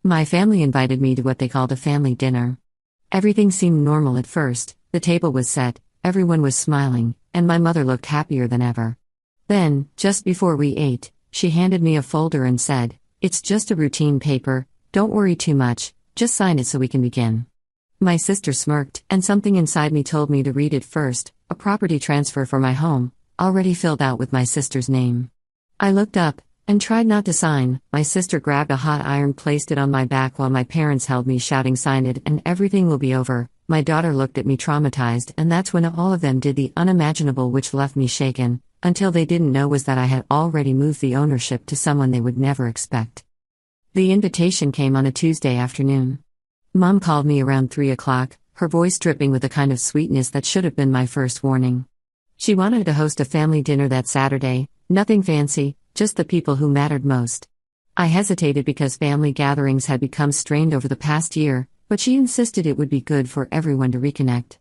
My family invited me to what they called a family dinner. Everything seemed normal at first, the table was set, everyone was smiling, and my mother looked happier than ever. Then, just before we ate, she handed me a folder and said, "It's just a routine paper, don't worry too much, just sign it so we can begin." My sister smirked, and something inside me told me to read it first, a property transfer for my home, already filled out with my sister's name. I looked up, and tried not to sign. My sister grabbed a hot iron, placed it on my back while my parents held me, shouting, "Sign it and everything will be over." My daughter looked at me traumatized, and that's when all of them did the unimaginable, which left me shaken, until they didn't know was that I had already moved the ownership to someone they would never expect. The invitation came on a Tuesday afternoon. Mom called me around 3 o'clock, her voice dripping with a kind of sweetness that should have been my first warning. She wanted to host a family dinner that Saturday, nothing fancy, just the people who mattered most. I hesitated because family gatherings had become strained over the past year, but she insisted it would be good for everyone to reconnect.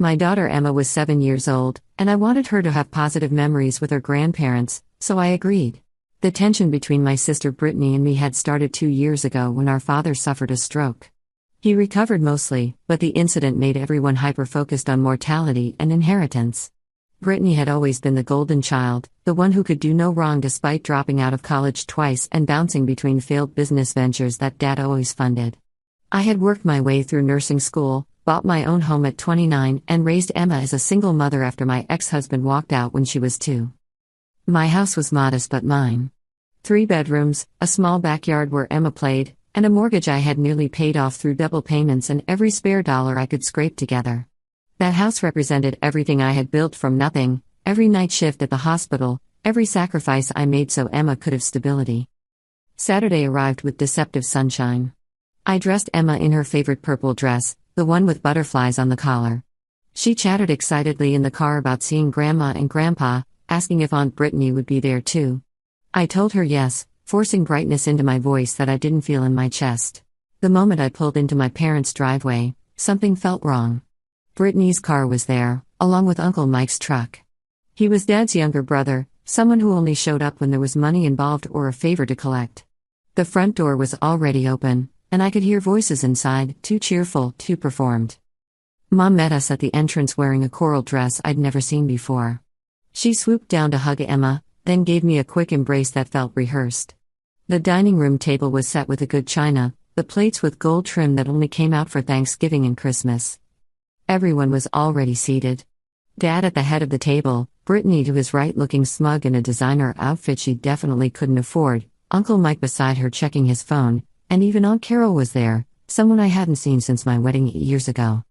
My daughter Emma was 7 years old, and I wanted her to have positive memories with her grandparents, so I agreed. The tension between my sister Brittany and me had started 2 years ago when our father suffered a stroke. He recovered mostly, but the incident made everyone hyper-focused on mortality and inheritance. Brittany had always been the golden child, the one who could do no wrong despite dropping out of college twice and bouncing between failed business ventures that Dad always funded. I had worked my way through nursing school, bought my own home at 29, and raised Emma as a single mother after my ex-husband walked out when she was 2. My house was modest but mine. 3 bedrooms, a small backyard where Emma played, and a mortgage I had nearly paid off through double payments and every spare dollar I could scrape together. That house represented everything I had built from nothing, every night shift at the hospital, every sacrifice I made so Emma could have stability. Saturday arrived with deceptive sunshine. I dressed Emma in her favorite purple dress, the one with butterflies on the collar. She chattered excitedly in the car about seeing Grandma and Grandpa, asking if Aunt Brittany would be there too. I told her yes, forcing brightness into my voice that I didn't feel in my chest. The moment I pulled into my parents' driveway, something felt wrong. Brittany's car was there, along with Uncle Mike's truck. He was Dad's younger brother, someone who only showed up when there was money involved or a favor to collect. The front door was already open, and I could hear voices inside, too cheerful, too performed. Mom met us at the entrance wearing a coral dress I'd never seen before. She swooped down to hug Emma, then gave me a quick embrace that felt rehearsed. The dining room table was set with a good china, the plates with gold trim that only came out for Thanksgiving and Christmas. Everyone was already seated. Dad at the head of the table, Brittany to his right looking smug in a designer outfit she definitely couldn't afford, Uncle Mike beside her checking his phone, and even Aunt Carol was there, someone I hadn't seen since my wedding 8 years ago.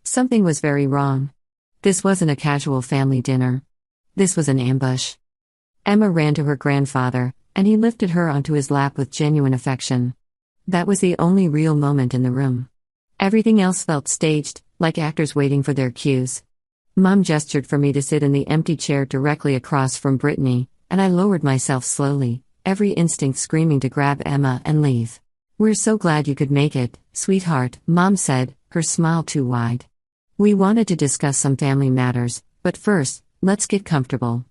Something was very wrong. This wasn't a casual family dinner. This was an ambush. Emma ran to her grandfather, and he lifted her onto his lap with genuine affection. That was the only real moment in the room. Everything else felt staged, like actors waiting for their cues. Mom gestured for me to sit in the empty chair directly across from Brittany, and I lowered myself slowly, every instinct screaming to grab Emma and leave. "We're so glad you could make it, sweetheart," Mom said, her smile too wide. "We wanted to discuss some family matters, but first, let's get comfortable."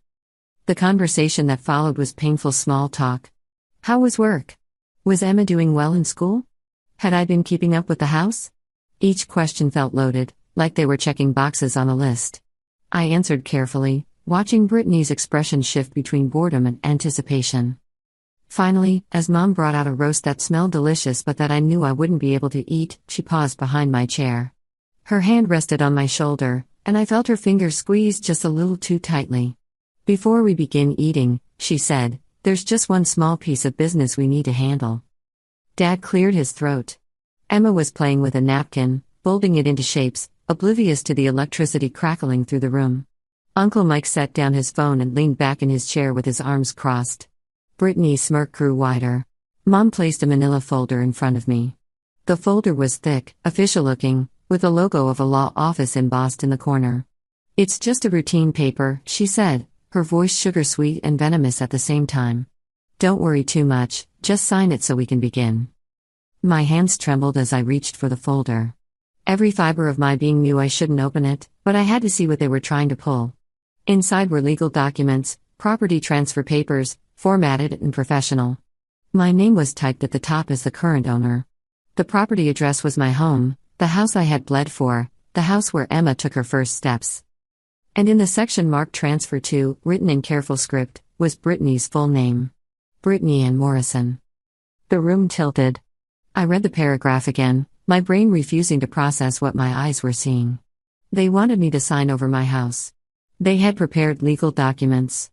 The conversation that followed was painful small talk. How was work? Was Emma doing well in school? Had I been keeping up with the house? Each question felt loaded, like they were checking boxes on a list. I answered carefully, watching Brittany's expression shift between boredom and anticipation. Finally, as Mom brought out a roast that smelled delicious but that I knew I wouldn't be able to eat, she paused behind my chair. Her hand rested on my shoulder, and I felt her fingers squeeze just a little too tightly. "Before we begin eating," she said, "there's just one small piece of business we need to handle." Dad cleared his throat. Emma was playing with a napkin, folding it into shapes, oblivious to the electricity crackling through the room. Uncle Mike set down his phone and leaned back in his chair with his arms crossed. Brittany's smirk grew wider. Mom placed a manila folder in front of me. The folder was thick, official-looking, with the logo of a law office embossed in the corner. "It's just a routine paper," she said, her voice sugar-sweet and venomous at the same time. "Don't worry too much, just sign it so we can begin." My hands trembled as I reached for the folder. Every fiber of my being knew I shouldn't open it, but I had to see what they were trying to pull. Inside were legal documents, property transfer papers, formatted and professional. My name was typed at the top as the current owner. The property address was my home, the house I had bled for, the house where Emma took her first steps. And in the section marked Transfer To, written in careful script, was Brittany's full name. Brittany Ann Morrison. The room tilted. I read the paragraph again, my brain refusing to process what my eyes were seeing. They wanted me to sign over my house. They had prepared legal documents.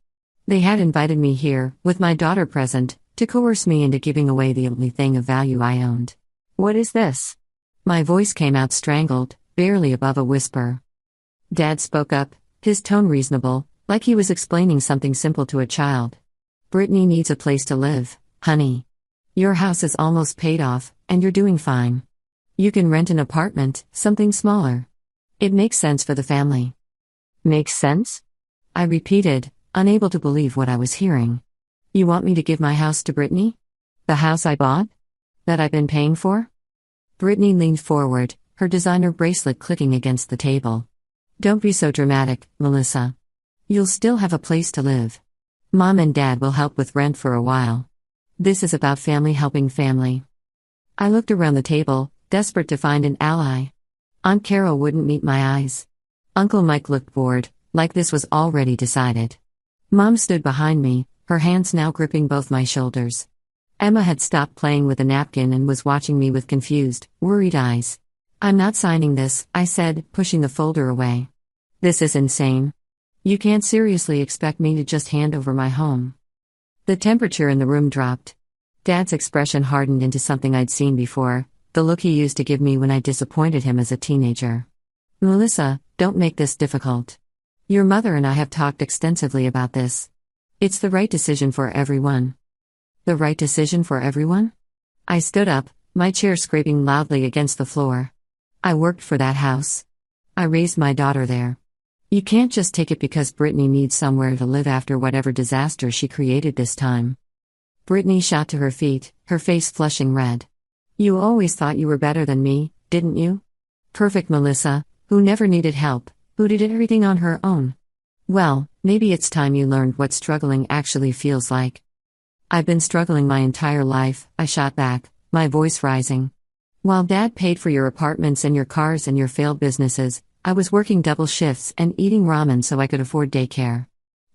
They had invited me here, with my daughter present, to coerce me into giving away the only thing of value I owned. What is this? My voice came out strangled, barely above a whisper. Dad spoke up, his tone reasonable, like he was explaining something simple to a child. Brittany needs a place to live, honey. Your house is almost paid off, and you're doing fine. You can rent an apartment, something smaller. It makes sense for the family. Makes sense? I repeated, unable to believe what I was hearing. You want me to give my house to Brittany? The house I bought? That I've been paying for? Brittany leaned forward, her designer bracelet clicking against the table. Don't be so dramatic, Melissa. You'll still have a place to live. Mom and Dad will help with rent for a while. This is about family helping family. I looked around the table, desperate to find an ally. Aunt Carol wouldn't meet my eyes. Uncle Mike looked bored, like this was already decided. Mom stood behind me, her hands now gripping both my shoulders. Emma had stopped playing with a napkin and was watching me with confused, worried eyes. I'm not signing this, I said, pushing the folder away. This is insane. You can't seriously expect me to just hand over my home. The temperature in the room dropped. Dad's expression hardened into something I'd seen before, the look he used to give me when I disappointed him as a teenager. Melissa, don't make this difficult. Your mother and I have talked extensively about this. It's the right decision for everyone. The right decision for everyone? I stood up, my chair scraping loudly against the floor. I worked for that house. I raised my daughter there. You can't just take it because Brittany needs somewhere to live after whatever disaster she created this time. Brittany shot to her feet, her face flushing red. You always thought you were better than me, didn't you? Perfect Melissa, who never needed help, who did everything on her own. Well, maybe it's time you learned what struggling actually feels like. I've been struggling my entire life, I shot back, my voice rising. While Dad paid for your apartments and your cars and your failed businesses, I was working double shifts and eating ramen so I could afford daycare.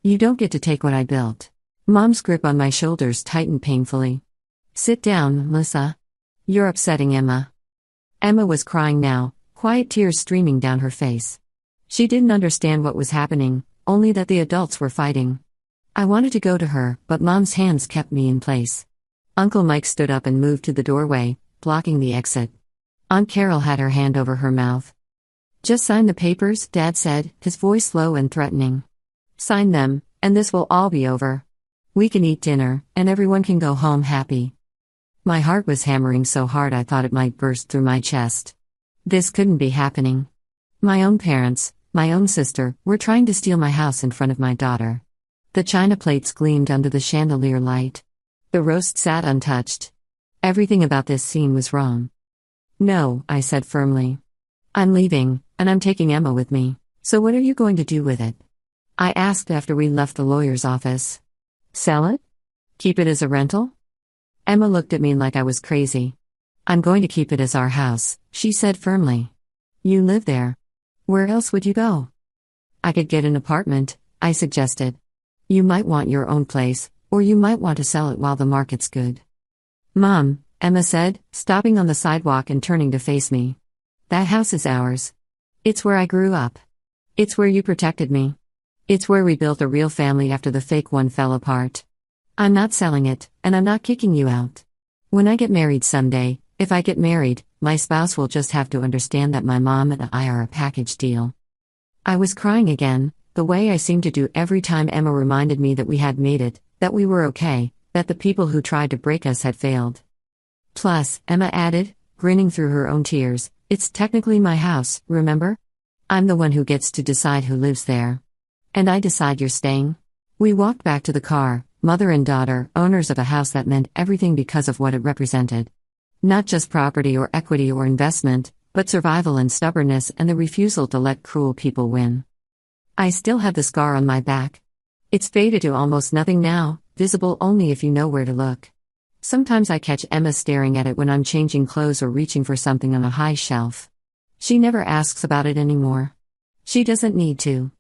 You don't get to take what I built. Mom's grip on my shoulders tightened painfully. Sit down, Melissa. You're upsetting Emma. Emma was crying now, quiet tears streaming down her face. She didn't understand what was happening, only that the adults were fighting. I wanted to go to her, but Mom's hands kept me in place. Uncle Mike stood up and moved to the doorway, blocking the exit. Aunt Carol had her hand over her mouth. Just sign the papers, Dad said, his voice low and threatening. Sign them, and this will all be over. We can eat dinner, and everyone can go home happy. My heart was hammering so hard I thought it might burst through my chest. This couldn't be happening. My own parents, my own sister, were trying to steal my house in front of my daughter. The china plates gleamed under the chandelier light. The roast sat untouched. Everything about this scene was wrong. No, I said firmly. I'm leaving, and I'm taking Emma with me, so what are you going to do with it? I asked after we left the lawyer's office. Sell it? Keep it as a rental? Emma looked at me like I was crazy. I'm going to keep it as our house, she said firmly. You live there. Where else would you go? I could get an apartment, I suggested. You might want your own place, or you might want to sell it while the market's good. Mom, Emma said, stopping on the sidewalk and turning to face me. That house is ours. It's where I grew up. It's where you protected me. It's where we built a real family after the fake one fell apart. I'm not selling it, and I'm not kicking you out. When I get married someday, if I get married, my spouse will just have to understand that my mom and I are a package deal. I was crying again, the way I seemed to do every time Emma reminded me that we had made it, that we were okay, that the people who tried to break us had failed. Plus, Emma added, grinning through her own tears, it's technically my house, remember? I'm the one who gets to decide who lives there. And I decide you're staying? We walked back to the car, mother and daughter, owners of a house that meant everything because of what it represented. Not just property or equity or investment, but survival and stubbornness and the refusal to let cruel people win. I still have the scar on my back. It's faded to almost nothing now, visible only if you know where to look. Sometimes I catch Emma staring at it when I'm changing clothes or reaching for something on a high shelf. She never asks about it anymore. She doesn't need to.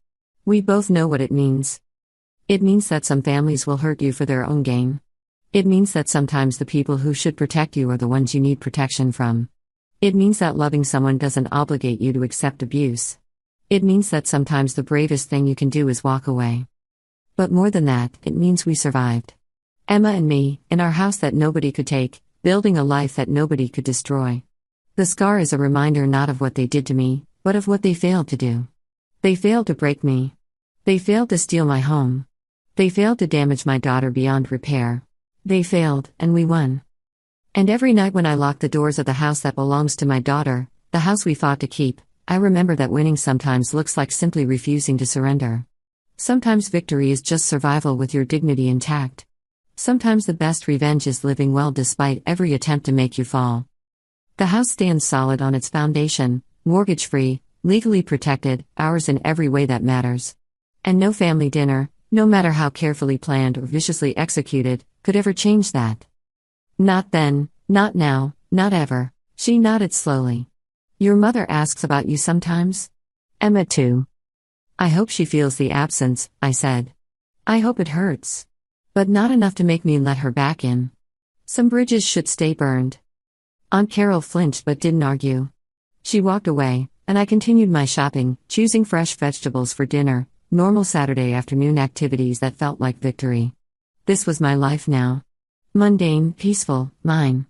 We both know what it means. It means that some families will hurt you for their own gain. It means that sometimes the people who should protect you are the ones you need protection from. It means that loving someone doesn't obligate you to accept abuse. It means that sometimes the bravest thing you can do is walk away. But more than that, it means we survived. Emma and me, in our house that nobody could take, building a life that nobody could destroy. The scar is a reminder not of what they did to me, but of what they failed to do. They failed to break me. They failed to steal my home. They failed to damage my daughter beyond repair. They failed, and we won. And every night when I lock the doors of the house that belongs to my daughter, the house we fought to keep, I remember that winning sometimes looks like simply refusing to surrender. Sometimes victory is just survival with your dignity intact. Sometimes the best revenge is living well despite every attempt to make you fall. The house stands solid on its foundation, mortgage-free, legally protected, ours in every way that matters. And no family dinner, no matter how carefully planned or viciously executed, could ever change that. Not then, not now, not ever. She nodded slowly. Your mother asks about you sometimes? Emma too. I hope she feels the absence, I said. I hope it hurts. But not enough to make me let her back in. Some bridges should stay burned. Aunt Carol flinched but didn't argue. She walked away, and I continued my shopping, choosing fresh vegetables for dinner, normal Saturday afternoon activities that felt like victory. This was my life now. Mundane, peaceful, mine.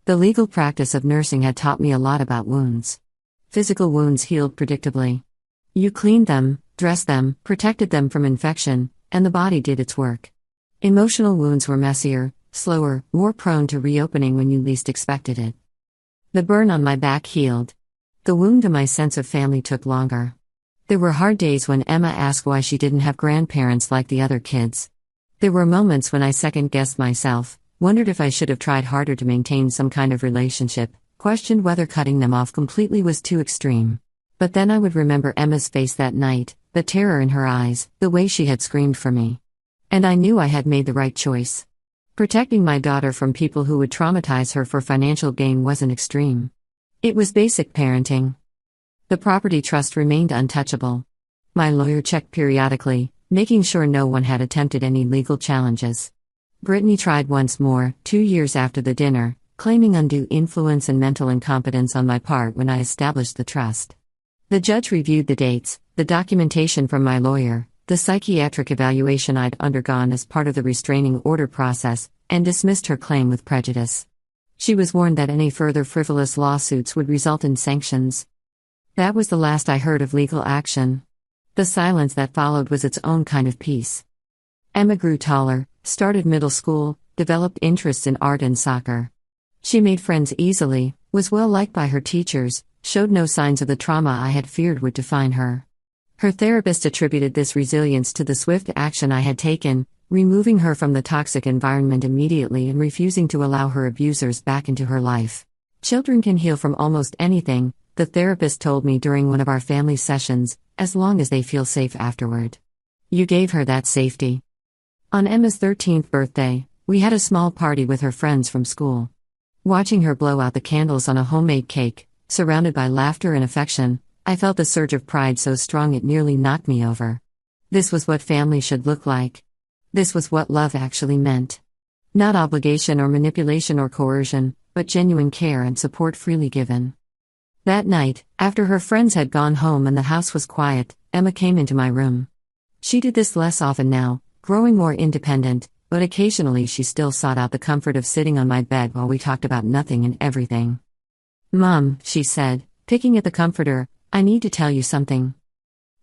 The legal practice of nursing had taught me a lot about wounds. Physical wounds healed predictably. You cleaned them, dressed them, protected them from infection, and the body did its work. Emotional wounds were messier, slower, more prone to reopening when you least expected it. The burn on my back healed. The wound to my sense of family took longer. There were hard days when Emma asked why she didn't have grandparents like the other kids. There were moments when I second-guessed myself, wondered if I should have tried harder to maintain some kind of relationship, questioned whether cutting them off completely was too extreme. But then I would remember Emma's face that night, the terror in her eyes, the way she had screamed for me. And I knew I had made the right choice. Protecting my daughter from people who would traumatize her for financial gain wasn't extreme. It was basic parenting. The property trust remained untouchable. My lawyer checked periodically, making sure no one had attempted any legal challenges. Brittany tried once more, 2 years after the dinner, claiming undue influence and mental incompetence on my part when I established the trust. The judge reviewed the dates, the documentation from my lawyer, the psychiatric evaluation I'd undergone as part of the restraining order process, and dismissed her claim with prejudice. She was warned that any further frivolous lawsuits would result in sanctions. That was the last I heard of legal action. The silence that followed was its own kind of peace. Emma grew taller, started middle school, developed interests in art and soccer. She made friends easily, was well liked by her teachers, showed no signs of the trauma I had feared would define her. Her therapist attributed this resilience to the swift action I had taken, removing her from the toxic environment immediately and refusing to allow her abusers back into her life. Children can heal from almost anything, the therapist told me during one of our family sessions, as long as they feel safe afterward. You gave her that safety. On Emma's 13th birthday, we had a small party with her friends from school. Watching her blow out the candles on a homemade cake, surrounded by laughter and affection, I felt a surge of pride so strong it nearly knocked me over. This was what family should look like. This was what love actually meant. Not obligation or manipulation or coercion, but genuine care and support freely given. That night, after her friends had gone home and the house was quiet, Emma came into my room. She did this less often now, growing more independent, but occasionally she still sought out the comfort of sitting on my bed while we talked about nothing and everything. "Mom," she said, picking at the comforter, "I need to tell you something."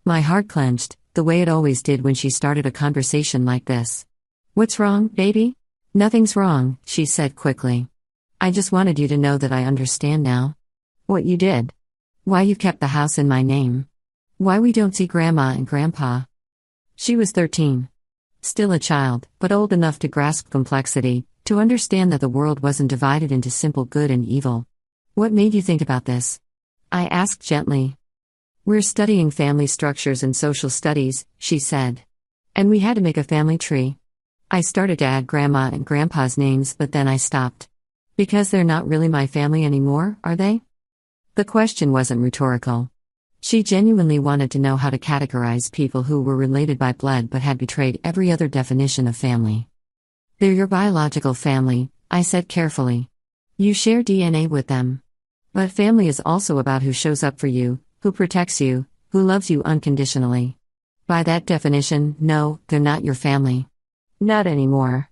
My heart clenched, the way it always did when she started a conversation like this. "What's wrong, baby?" "Nothing's wrong," she said quickly. "I just wanted you to know that I understand now. What you did. Why you kept the house in my name. Why we don't see Grandma and Grandpa." She was 13. Still a child, but old enough to grasp complexity, to understand that the world wasn't divided into simple good and evil. "What made you think about this?" I asked gently. "We're studying family structures and social studies," she said. "And we had to make a family tree. I started to add Grandma and Grandpa's names, but then I stopped. Because they're not really my family anymore, are they? The question wasn't rhetorical. She genuinely wanted to know how to categorize people who were related by blood but had betrayed every other definition of family. They're your biological family, I said carefully. You share DNA with them. But family is also about who shows up for you, who protects you, who loves you unconditionally. By that definition, no, they're not your family. Not anymore.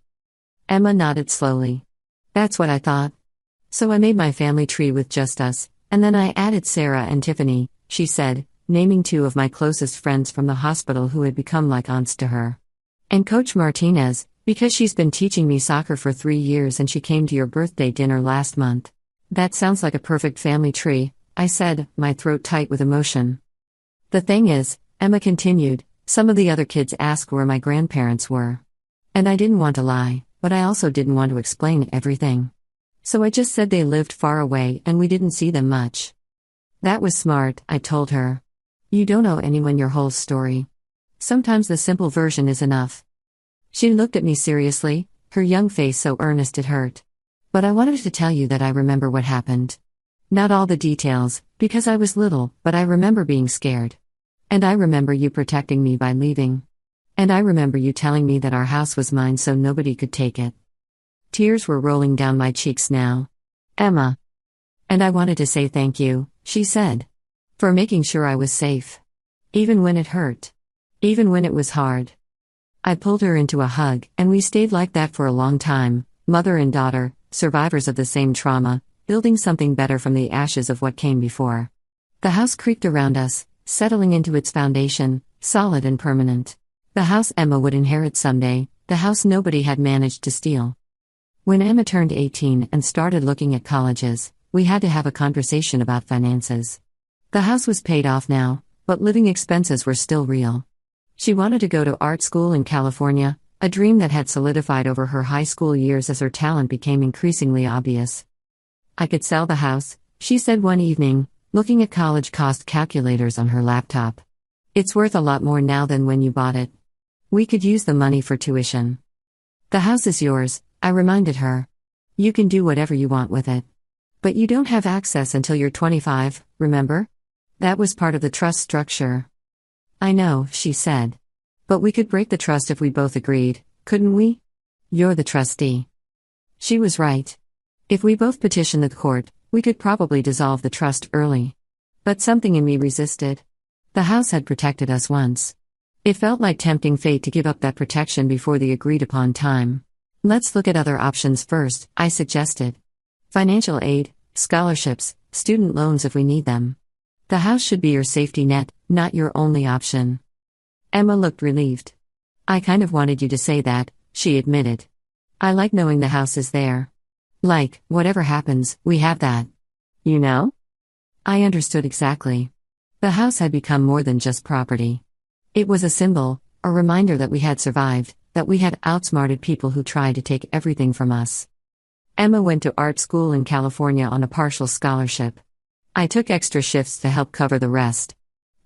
Emma nodded slowly. That's what I thought. So I made my family tree with just us, and then I added Sarah and Tiffany, she said, naming two of my closest friends from the hospital who had become like aunts to her. And Coach Martinez, because she's been teaching me soccer for 3 years and she came to your birthday dinner last month. That sounds like a perfect family tree, I said, my throat tight with emotion. The thing is, Emma continued, some of the other kids asked where my grandparents were. And I didn't want to lie, but I also didn't want to explain everything. So I just said they lived far away and we didn't see them much. That was smart, I told her. You don't owe anyone your whole story. Sometimes the simple version is enough. She looked at me seriously, her young face so earnest it hurt. But I wanted to tell you that I remember what happened. Not all the details, because I was little, but I remember being scared. And I remember you protecting me by leaving. And I remember you telling me that our house was mine so nobody could take it. Tears were rolling down my cheeks now. Emma. And I wanted to say thank you, she said. For making sure I was safe. Even when it hurt. Even when it was hard. I pulled her into a hug, and we stayed like that for a long time, mother and daughter, survivors of the same trauma, building something better from the ashes of what came before. The house creaked around us, settling into its foundation, solid and permanent. The house Emma would inherit someday, the house nobody had managed to steal. When Emma turned 18 and started looking at colleges, we had to have a conversation about finances. The house was paid off now, but living expenses were still real. She wanted to go to art school in California, a dream that had solidified over her high school years as her talent became increasingly obvious. I could sell the house, she said one evening, looking at college cost calculators on her laptop. It's worth a lot more now than when you bought it. We could use the money for tuition. The house is yours, I reminded her. You can do whatever you want with it. But you don't have access until you're 25, remember? That was part of the trust structure. I know, she said. But we could break the trust if we both agreed, couldn't we? You're the trustee. She was right. If we both petitioned the court, we could probably dissolve the trust early. But something in me resisted. The house had protected us once. It felt like tempting fate to give up that protection before the agreed-upon time. Let's look at other options first, I suggested. Financial aid, scholarships, student loans if we need them. The house should be your safety net, not your only option. Emma looked relieved. I kind of wanted you to say that, she admitted. I like knowing the house is there. Like, whatever happens, we have that. You know? I understood exactly. The house had become more than just property. It was a symbol, a reminder that we had survived, that we had outsmarted people who tried to take everything from us. Emma went to art school in California on a partial scholarship. I took extra shifts to help cover the rest.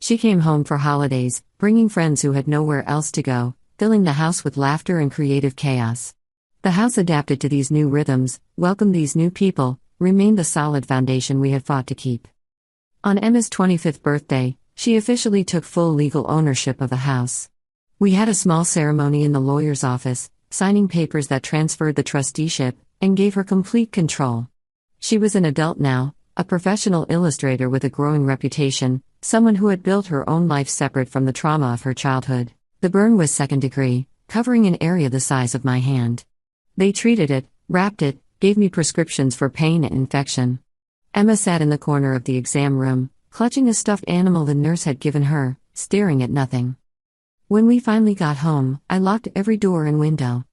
She came home for holidays, bringing friends who had nowhere else to go, filling the house with laughter and creative chaos. The house adapted to these new rhythms, welcomed these new people, remained the solid foundation we had fought to keep. On Emma's 25th birthday, she officially took full legal ownership of the house. We had a small ceremony in the lawyer's office, signing papers that transferred the trusteeship, and gave her complete control. She was an adult now, a professional illustrator with a growing reputation, someone who had built her own life separate from the trauma of her childhood. The burn was second degree, covering an area the size of my hand. They treated it, wrapped it, gave me prescriptions for pain and infection. Emma sat in the corner of the exam room, clutching a stuffed animal the nurse had given her, staring at nothing. When we finally got home, I locked every door and window.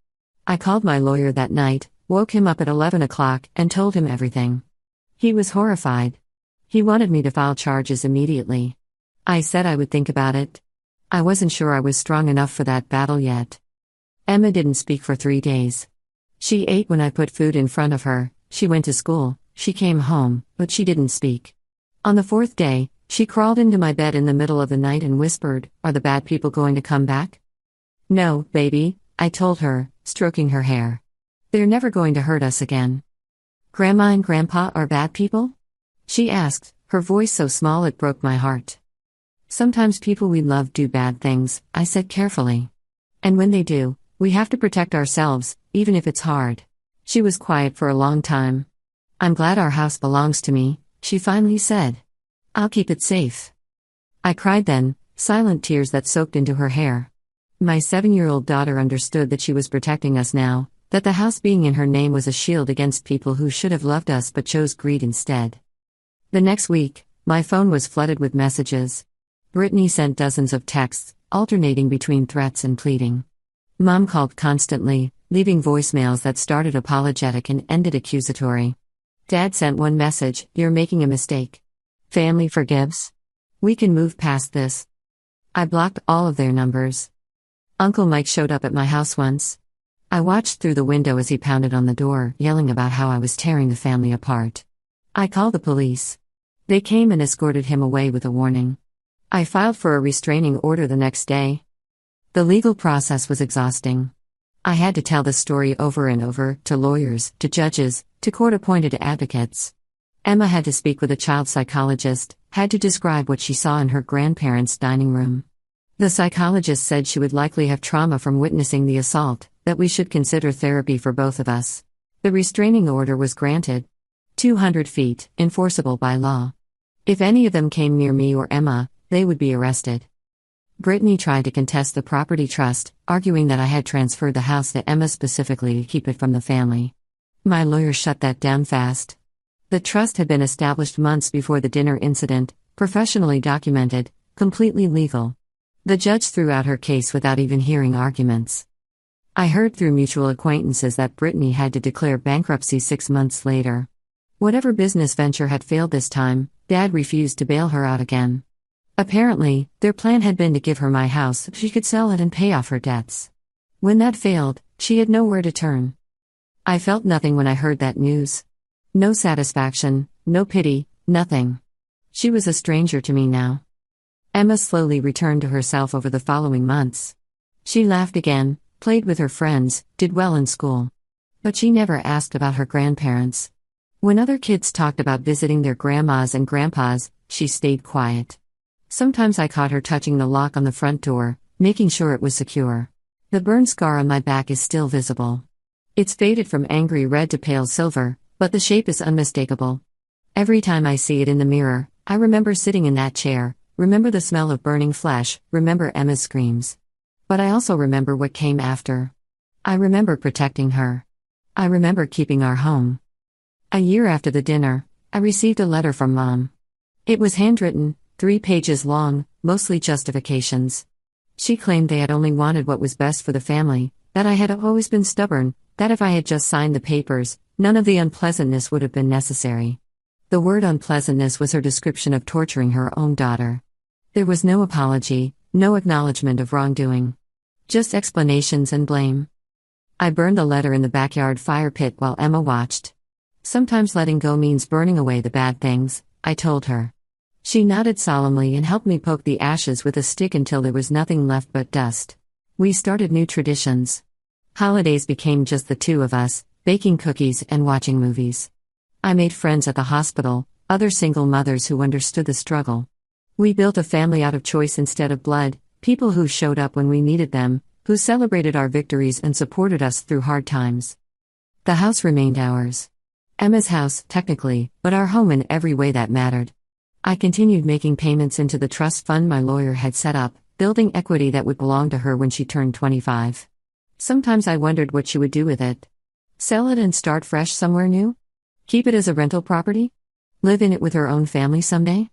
I called my lawyer that night, woke him up at 11 o'clock, and told him everything. He was horrified. He wanted me to file charges immediately. I said I would think about it. I wasn't sure I was strong enough for that battle yet. Emma didn't speak for 3 days. She ate when I put food in front of her, she went to school, she came home, but she didn't speak. On the 4th day, she crawled into my bed in the middle of the night and whispered, "Are the bad people going to come back?" "No, baby," I told her, stroking her hair. They're never going to hurt us again. Grandma and Grandpa are bad people? She asked, her voice so small it broke my heart. Sometimes people we love do bad things, I said carefully. And when they do, we have to protect ourselves, even if it's hard. She was quiet for a long time. I'm glad our house belongs to me, she finally said. I'll keep it safe. I cried then, silent tears that soaked into her hair. My 7-year-old daughter understood that she was protecting us now, that the house being in her name was a shield against people who should have loved us but chose greed instead. The next week, my phone was flooded with messages. Brittany sent dozens of texts, alternating between threats and pleading. Mom called constantly, leaving voicemails that started apologetic and ended accusatory. Dad sent one message, "You're making a mistake. Family forgives. We can move past this." I blocked all of their numbers. Uncle Mike showed up at my house once. I watched through the window as he pounded on the door, yelling about how I was tearing the family apart. I called the police. They came and escorted him away with a warning. I filed for a restraining order the next day. The legal process was exhausting. I had to tell the story over and over, to lawyers, to judges, to court-appointed advocates. Emma had to speak with a child psychologist, had to describe what she saw in her grandparents' dining room. The psychologist said she would likely have trauma from witnessing the assault, that we should consider therapy for both of us. The restraining order was granted. 200 feet, enforceable by law. If any of them came near me or Emma, they would be arrested. Brittany tried to contest the property trust, arguing that I had transferred the house to Emma specifically to keep it from the family. My lawyer shut that down fast. The trust had been established months before the dinner incident, professionally documented, completely legal. The judge threw out her case without even hearing arguments. I heard through mutual acquaintances that Brittany had to declare bankruptcy 6 months later. Whatever business venture had failed this time, Dad refused to bail her out again. Apparently, their plan had been to give her my house so she could sell it and pay off her debts. When that failed, she had nowhere to turn. I felt nothing when I heard that news. No satisfaction, no pity, nothing. She was a stranger to me now. Emma slowly returned to herself over the following months. She laughed again, played with her friends, did well in school. But she never asked about her grandparents. When other kids talked about visiting their grandmas and grandpas, she stayed quiet. Sometimes I caught her touching the lock on the front door, making sure it was secure. The burn scar on my back is still visible. It's faded from angry red to pale silver, but the shape is unmistakable. Every time I see it in the mirror, I remember sitting in that chair, remember the smell of burning flesh, remember Emma's screams. But I also remember what came after. I remember protecting her. I remember keeping our home. A year after the dinner, I received a letter from Mom. It was handwritten, 3 pages long, mostly justifications. She claimed they had only wanted what was best for the family, that I had always been stubborn, that if I had just signed the papers, none of the unpleasantness would have been necessary. The word unpleasantness was her description of torturing her own daughter. There was no apology, no acknowledgement of wrongdoing. Just explanations and blame. I burned the letter in the backyard fire pit while Emma watched. Sometimes letting go means burning away the bad things, I told her. She nodded solemnly and helped me poke the ashes with a stick until there was nothing left but dust. We started new traditions. Holidays became just the two of us, baking cookies and watching movies. I made friends at the hospital, other single mothers who understood the struggle. We built a family out of choice instead of blood, people who showed up when we needed them, who celebrated our victories and supported us through hard times. The house remained ours. Emma's house, technically, but our home in every way that mattered. I continued making payments into the trust fund my lawyer had set up, building equity that would belong to her when she turned 25. Sometimes I wondered what she would do with it. Sell it and start fresh somewhere new? Keep it as a rental property? Live in it with her own family someday?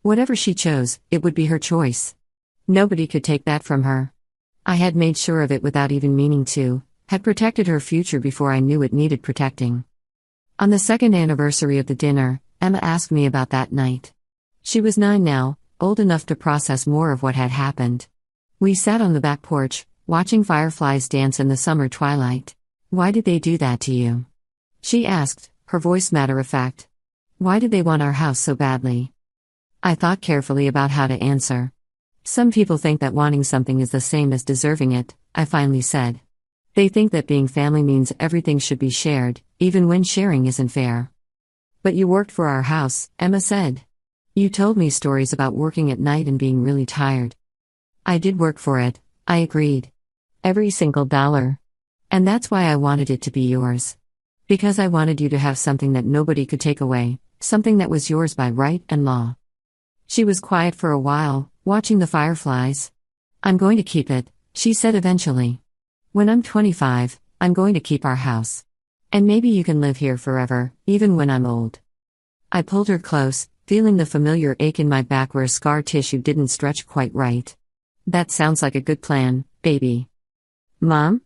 Whatever she chose, it would be her choice. Nobody could take that from her. I had made sure of it without even meaning to, had protected her future before I knew it needed protecting. On the 2nd anniversary of the dinner, Emma asked me about that night. She was 9 now, old enough to process more of what had happened. We sat on the back porch, watching fireflies dance in the summer twilight. "Why did they do that to you?" she asked, her voice matter-of-fact. "Why did they want our house so badly?" I thought carefully about how to answer. "Some people think that wanting something is the same as deserving it," I finally said. They think that being family means everything should be shared, even when sharing isn't fair. But you worked for our house, Emma said. You told me stories about working at night and being really tired. I did work for it, I agreed. Every single dollar. And that's why I wanted it to be yours. Because I wanted you to have something that nobody could take away, something that was yours by right and law. She was quiet for a while, watching the fireflies. I'm going to keep it, she said eventually. When I'm 25, I'm going to keep our house. And maybe you can live here forever, even when I'm old. I pulled her close, feeling the familiar ache in my back where scar tissue didn't stretch quite right. That sounds like a good plan, baby. Mom?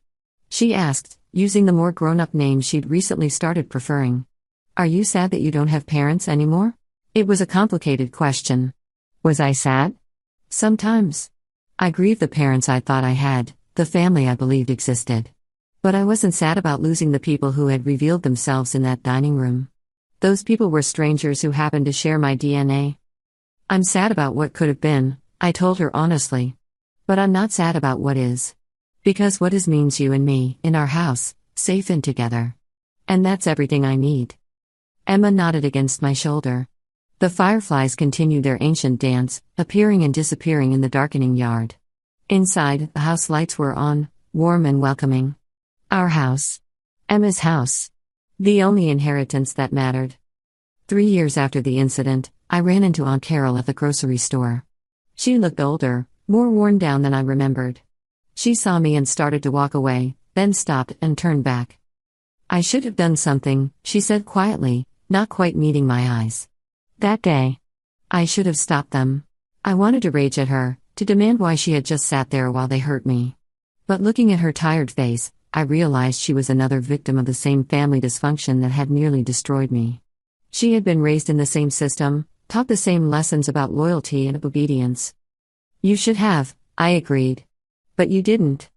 She asked, using the more grown-up name she'd recently started preferring. Are you sad that you don't have parents anymore? It was a complicated question. Was I sad? Sometimes. I grieved the parents I thought I had, the family I believed existed. But I wasn't sad about losing the people who had revealed themselves in that dining room. Those people were strangers who happened to share my DNA. I'm sad about what could have been, I told her honestly. But I'm not sad about what is. Because what is means you and me, in our house, safe and together. And that's everything I need. Emma nodded against my shoulder. The fireflies continued their ancient dance, appearing and disappearing in the darkening yard. Inside, the house lights were on, warm and welcoming. Our house. Emma's house. The only inheritance that mattered. 3 years after the incident, I ran into Aunt Carol at the grocery store. She looked older, more worn down than I remembered. She saw me and started to walk away, then stopped and turned back. I should have done something, she said quietly, not quite meeting my eyes. That day. I should have stopped them. I wanted to rage at her, to demand why she had just sat there while they hurt me. But looking at her tired face, I realized she was another victim of the same family dysfunction that had nearly destroyed me. She had been raised in the same system, taught the same lessons about loyalty and obedience. You should have, I agreed. But you didn't.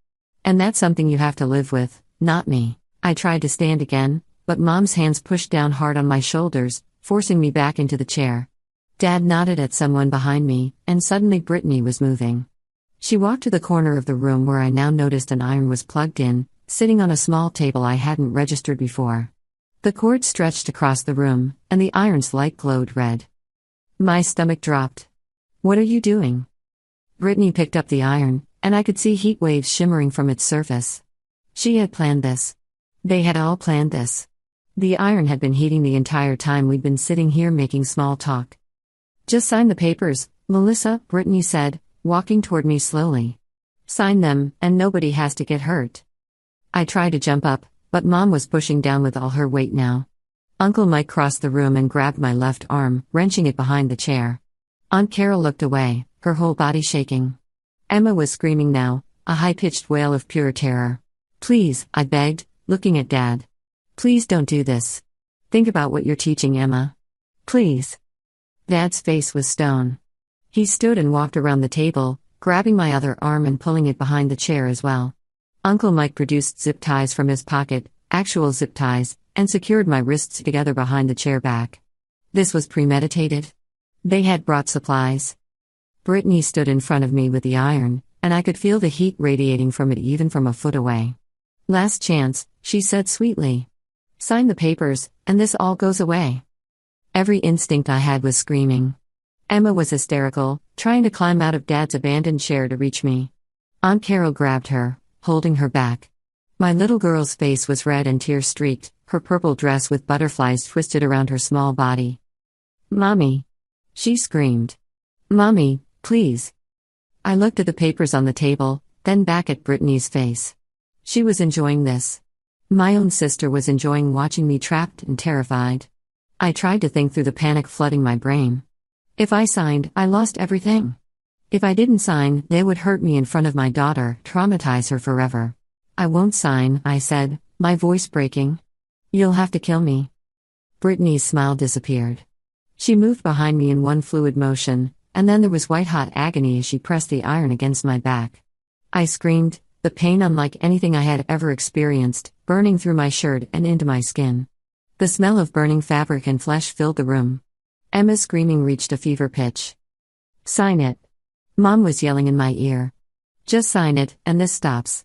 And that's something you have to live with, not me. I tried to stand again, but Mom's hands pushed down hard on my shoulders, forcing me back into the chair. Dad nodded at someone behind me, and suddenly Brittany was moving. She walked to the corner of the room where I now noticed an iron was plugged in, sitting on a small table I hadn't registered before. The cord stretched across the room, and the iron's light glowed red. My stomach dropped. What are you doing? Brittany picked up the iron, and I could see heat waves shimmering from its surface. She had planned this. They had all planned this. The iron had been heating the entire time we'd been sitting here making small talk. Just sign the papers, Melissa, Brittany said, walking toward me slowly. Sign them, and nobody has to get hurt. I tried to jump up, but Mom was pushing down with all her weight now. Uncle Mike crossed the room and grabbed my left arm, wrenching it behind the chair. Aunt Carol looked away, her whole body shaking. Emma was screaming now, a high-pitched wail of pure terror. Please, I begged, looking at Dad. Please don't do this. Think about what you're teaching Emma. Please. Dad's face was stone. He stood and walked around the table, grabbing my other arm and pulling it behind the chair as well. Uncle Mike produced zip ties from his pocket, actual zip ties, and secured my wrists together behind the chair back. This was premeditated. They had brought supplies. Brittany stood in front of me with the iron, and I could feel the heat radiating from it even from a foot away. Last chance, she said sweetly. Sign the papers, and this all goes away. Every instinct I had was screaming. Emma was hysterical, trying to climb out of Dad's abandoned chair to reach me. Aunt Carol grabbed her, holding her back. My little girl's face was red and tear-streaked, her purple dress with butterflies twisted around her small body. Mommy! She screamed. Mommy, please. I looked at the papers on the table, then back at Brittany's face. She was enjoying this. My own sister was enjoying watching me trapped and terrified. I tried to think through the panic flooding my brain. If I signed, I lost everything. If I didn't sign, they would hurt me in front of my daughter, traumatize her forever. I won't sign, I said, my voice breaking. You'll have to kill me. Brittany's smile disappeared. She moved behind me in one fluid motion, and then there was white-hot agony as she pressed the iron against my back. I screamed, the pain unlike anything I had ever experienced, burning through my shirt and into my skin. The smell of burning fabric and flesh filled the room. Emma's screaming reached a fever pitch. Sign it. Mom was yelling in my ear. Just sign it, and this stops.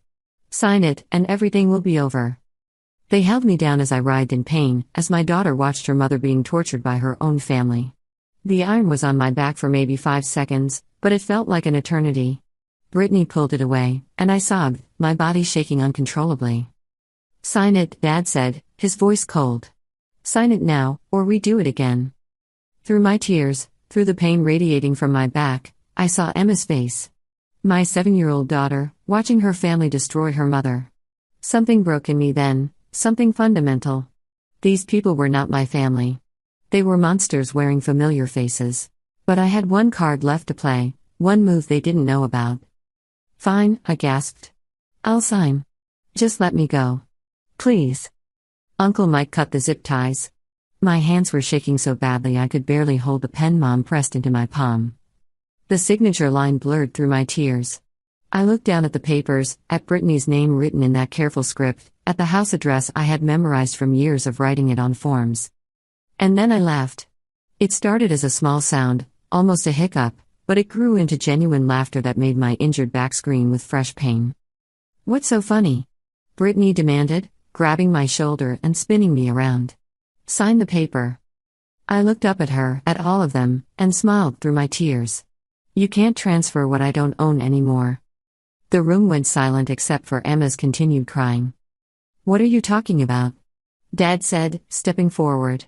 Sign it, and everything will be over. They held me down as I writhed in pain, as my daughter watched her mother being tortured by her own family. The iron was on my back for maybe 5 seconds, but it felt like an eternity. Brittany pulled it away, and I sobbed, my body shaking uncontrollably. Sign it, Dad said, his voice cold. Sign it now, or we do it again. Through my tears, through the pain radiating from my back, I saw Emma's face. My 7-year-old daughter, watching her family destroy her mother. Something broke in me then, something fundamental. These people were not my family. They were monsters wearing familiar faces. But I had one card left to play, one move they didn't know about. Fine, I gasped. I'll sign. Just let me go. Please. Uncle Mike cut the zip ties. My hands were shaking so badly I could barely hold the pen Mom pressed into my palm. The signature line blurred through my tears. I looked down at the papers, at Brittany's name written in that careful script, at the house address I had memorized from years of writing it on forms. And then I laughed. It started as a small sound, almost a hiccup, but it grew into genuine laughter that made my injured back scream with fresh pain. What's so funny? Brittany demanded, grabbing my shoulder and spinning me around. Sign the paper. I looked up at her, at all of them, and smiled through my tears. You can't transfer what I don't own anymore. The room went silent except for Emma's continued crying. What are you talking about? Dad said, stepping forward.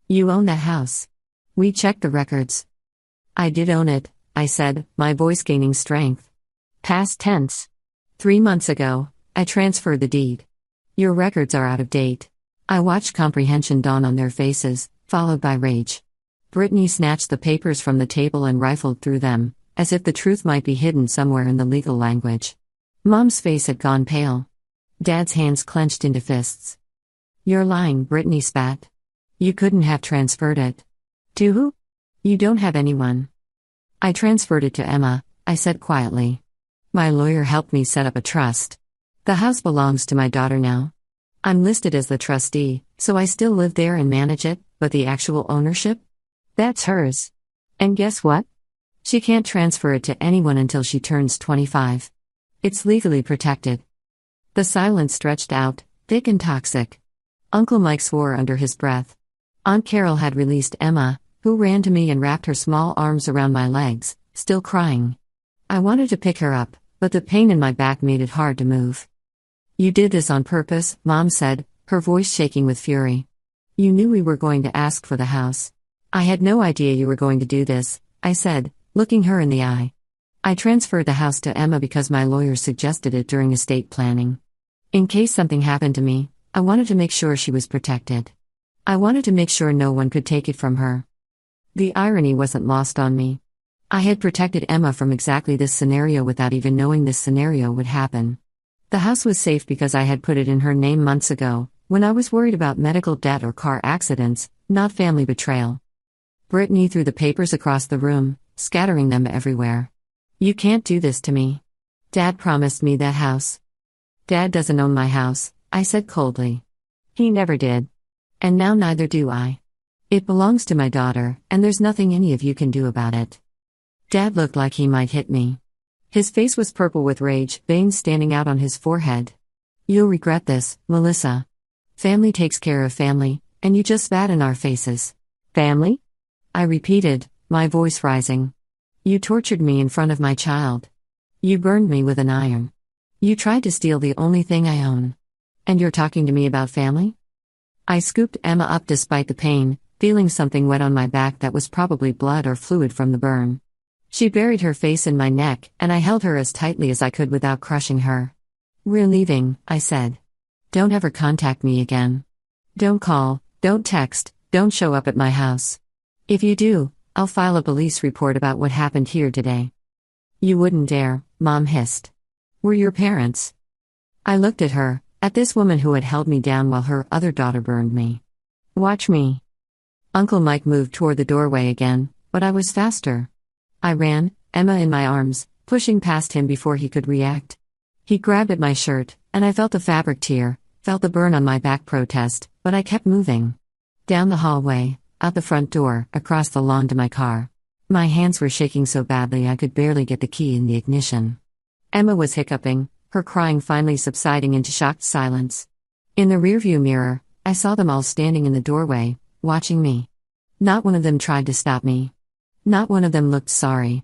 You own that house. We checked the records. I did own it, I said, my voice gaining strength. Past tense. 3 months ago, I transferred the deed. Your records are out of date. I watched comprehension dawn on their faces, followed by rage. Brittany snatched the papers from the table and rifled through them, as if the truth might be hidden somewhere in the legal language. Mom's face had gone pale. Dad's hands clenched into fists. You're lying, Brittany spat. You couldn't have transferred it. To who? You don't have anyone. I transferred it to Emma, I said quietly. My lawyer helped me set up a trust. The house belongs to my daughter now. I'm listed as the trustee, so I still live there and manage it, but the actual ownership? That's hers. And guess what? She can't transfer it to anyone until she turns 25. It's legally protected. The silence stretched out, thick and toxic. Uncle Mike swore under his breath. Aunt Carol had released Emma, who ran to me and wrapped her small arms around my legs, still crying. I wanted to pick her up, but the pain in my back made it hard to move. You did this on purpose, Mom said, her voice shaking with fury. You knew we were going to ask for the house. I had no idea you were going to do this, I said, looking her in the eye. I transferred the house to Emma because my lawyer suggested it during estate planning. In case something happened to me, I wanted to make sure she was protected. I wanted to make sure no one could take it from her. The irony wasn't lost on me. I had protected Emma from exactly this scenario without even knowing this scenario would happen. The house was safe because I had put it in her name months ago, when I was worried about medical debt or car accidents, not family betrayal. Brittany threw the papers across the room, scattering them everywhere. You can't do this to me. Dad promised me that house. Dad doesn't own my house, I said coldly. He never did. And now neither do I. It belongs to my daughter, and there's nothing any of you can do about it. Dad looked like he might hit me. His face was purple with rage, veins standing out on his forehead. You'll regret this, Melissa. Family takes care of family, and you just spat in our faces. Family? I repeated, my voice rising. You tortured me in front of my child. You burned me with an iron. You tried to steal the only thing I own. And you're talking to me about family? I scooped Emma up despite the pain, feeling something wet on my back that was probably blood or fluid from the burn. She buried her face in my neck, and I held her as tightly as I could without crushing her. We're leaving, I said. Don't ever contact me again. Don't call, don't text, don't show up at my house. If you do, I'll file a police report about what happened here today. You wouldn't dare, Mom hissed. We're your parents. I looked at her, at this woman who had held me down while her other daughter burned me. Watch me. Uncle Mike moved toward the doorway again, but I was faster. I ran, Emma in my arms, pushing past him before he could react. He grabbed at my shirt, and I felt the fabric tear, felt the burn on my back protest, but I kept moving. Down the hallway, out the front door, across the lawn to my car. My hands were shaking so badly I could barely get the key in the ignition. Emma was hiccuping, her crying finally subsiding into shocked silence. In the rearview mirror, I saw them all standing in the doorway, watching me. Not one of them tried to stop me. Not one of them looked sorry.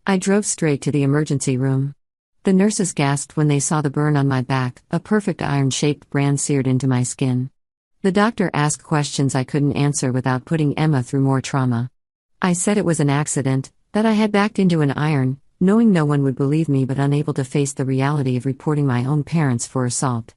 I drove straight to the emergency room. The nurses gasped when they saw the burn on my back, a perfect iron-shaped brand seared into my skin. The doctor asked questions I couldn't answer without putting Emma through more trauma. I said it was an accident, that I had backed into an iron, knowing no one would believe me but unable to face the reality of reporting my own parents for assault.